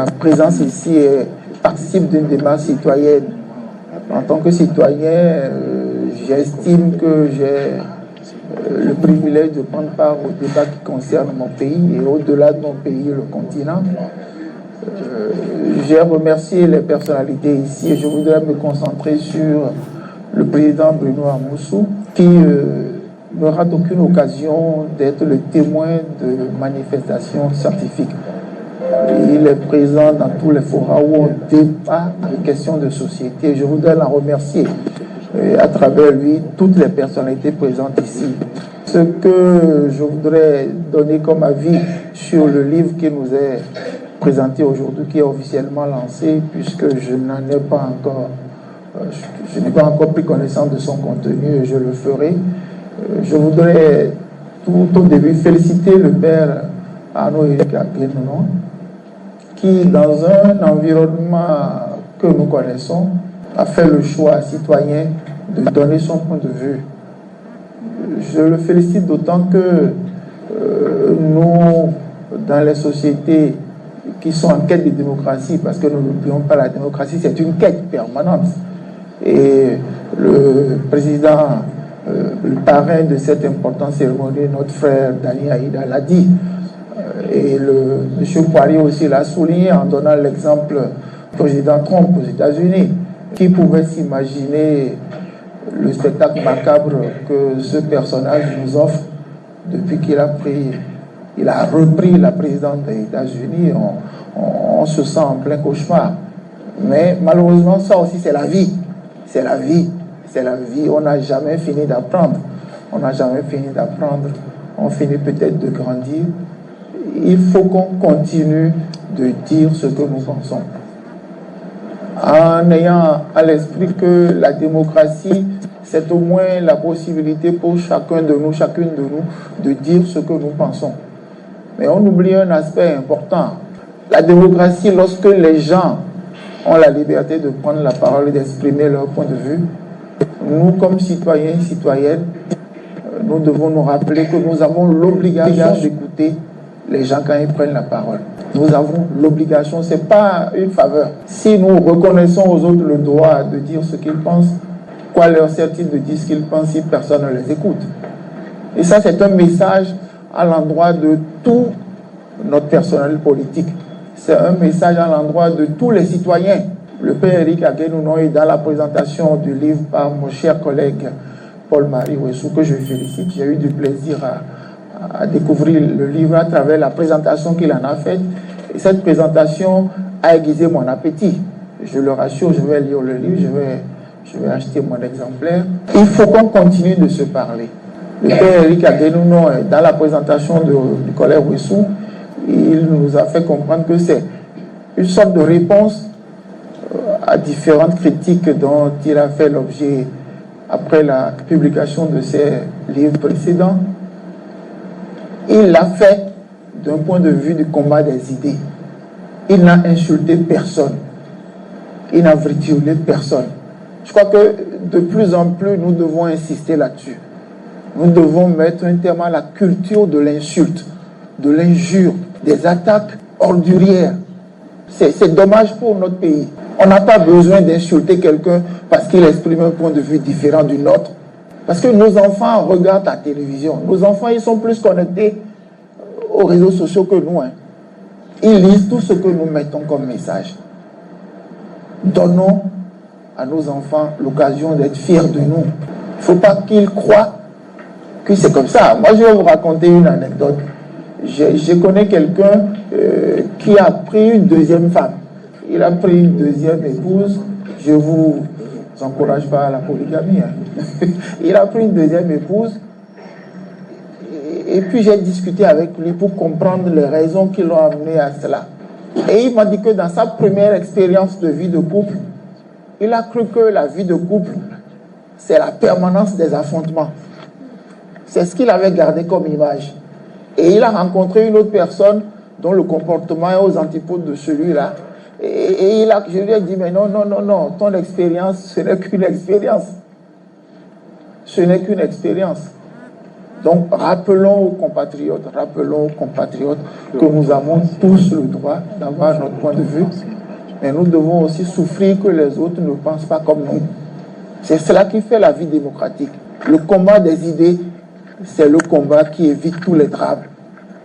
ma présence ici participe d'une démarche citoyenne. En tant que citoyen, j'estime que j'ai le privilège de prendre part au débat qui concerne mon pays et au-delà de mon pays, le continent. J'ai remercié les personnalités ici et je voudrais me concentrer sur le président Bruno Amoussou qui ne rate aucune occasion d'être le témoin de manifestations scientifiques. Il est présent dans tous les forats où on débat des questions de société. Je voudrais l'en remercier et à travers lui toutes les personnalités présentes ici. Ce que je voudrais donner comme avis sur le livre qui nous est présenté aujourd'hui, qui est officiellement lancé, puisque je n'en ai pas encore, je n'ai pas encore pris connaissance de son contenu et je le ferai. Je voudrais tout au début féliciter le père Arnaud-Éric Aguenounon, qui dans un environnement que nous connaissons a fait le choix citoyen de donner son point de vue. Je le félicite d'autant que nous, dans les sociétés qui sont en quête de démocratie, parce que nous n'oublions pas, la démocratie c'est une quête permanente. Et le président, le parrain de cette importante cérémonie, notre frère Dani Aïda l'a dit, et M. Poirier aussi l'a souligné en donnant l'exemple du président Trump aux États-Unis, qui pouvait s'imaginer le spectacle macabre que ce personnage nous offre depuis qu'il a repris la présidence des États-Unis. On se sent en plein cauchemar. Mais malheureusement, ça aussi, c'est la vie. C'est la vie. C'est la vie. On n'a jamais fini d'apprendre. On n'a jamais fini d'apprendre. On finit peut-être de grandir. Il faut qu'on continue de dire ce que nous pensons. En ayant à l'esprit que la démocratie, c'est au moins la possibilité pour chacun de nous, chacune de nous, de dire ce que nous pensons. Mais on oublie un aspect important. La démocratie, lorsque les gens ont la liberté de prendre la parole et d'exprimer leur point de vue, nous, comme citoyens, citoyennes, nous devons nous rappeler que nous avons l'obligation d'écouter les gens quand ils prennent la parole. Nous avons l'obligation, ce n'est pas une faveur. Si nous reconnaissons aux autres le droit de dire ce qu'ils pensent, quoi leur sert-il de dire ce qu'ils pensent si personne ne les écoute? Et ça, c'est un message à l'endroit de tout notre personnel politique. C'est un message à l'endroit de tous les citoyens. Le père Éric Aguenounon est dans la présentation du livre par mon cher collègue Paul-Marie Ouessou, que je félicite. J'ai eu du plaisir à découvrir le livre à travers la présentation qu'il en a faite. Et cette présentation a aiguisé mon appétit. Je le rassure, je vais lire le livre, je vais acheter mon exemplaire. Il faut qu'on continue de se parler. Le père Éric Aguenounon, dans la présentation du collègue Ouessou, il nous a fait comprendre que c'est une sorte de réponse à différentes critiques dont il a fait l'objet après la publication de ses livres précédents. Il l'a fait d'un point de vue du combat des idées. Il n'a insulté personne. Il n'a ridiculé personne. Je crois que de plus en plus, nous devons insister là-dessus. Nous devons mettre un terme à la culture de l'insulte, de l'injure, des attaques ordurières. C'est dommage pour notre pays. On n'a pas besoin d'insulter quelqu'un parce qu'il exprime un point de vue différent du nôtre. Parce que nos enfants regardent la télévision. Nos enfants, ils sont plus connectés aux réseaux sociaux que nous. Ils lisent tout ce que nous mettons comme message. Donnons à nos enfants l'occasion d'être fiers de nous. Il ne faut pas qu'ils croient que c'est comme ça. Moi, je vais vous raconter une anecdote. Je connais quelqu'un qui a pris une deuxième femme. Il a pris une deuxième épouse. Je ne vous encourage pas à la polygamie. Il a pris une deuxième épouse. Et puis j'ai discuté avec lui pour comprendre les raisons qui l'ont amené à cela. Et il m'a dit que dans sa première expérience de vie de couple, il a cru que la vie de couple, c'est la permanence des affrontements. C'est ce qu'il avait gardé comme image. Et il a rencontré une autre personne dont le comportement est aux antipodes de celui-là. Et je lui ai dit, mais non, ton expérience, ce n'est qu'une expérience. Ce n'est qu'une expérience. Donc, rappelons aux compatriotes que nous avons tous le droit d'avoir notre point de vue, mais nous devons aussi souffrir que les autres ne pensent pas comme nous. C'est cela qui fait la vie démocratique. Le combat des idées, c'est le combat qui évite tous les drames.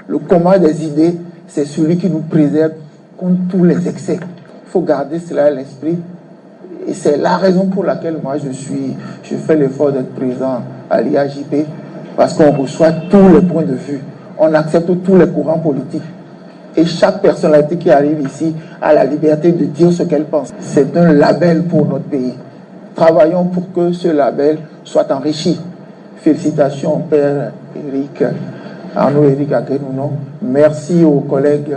Le combat des idées, c'est celui qui nous préserve contre tous les excès. Il faut garder cela à l'esprit. Et c'est la raison pour laquelle moi je fais l'effort d'être présent à l'IAJP, parce qu'on reçoit tous les points de vue, on accepte tous les courants politiques. Et chaque personnalité qui arrive ici a la liberté de dire ce qu'elle pense. C'est un label pour notre pays. Travaillons pour que ce label soit enrichi. Félicitations, Père Arnaud-Éric Aguenounon. Merci aux collègues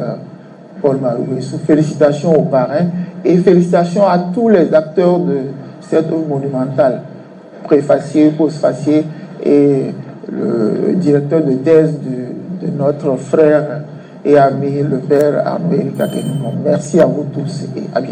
Paul Marouessou. Félicitations aux parrains et félicitations à tous les acteurs de cette œuvre monumentale. Préfacier, postfacier et le directeur de thèse de notre frère et ami, le Père Arnaud-Éric Aguenounon. Merci à vous tous et à bientôt.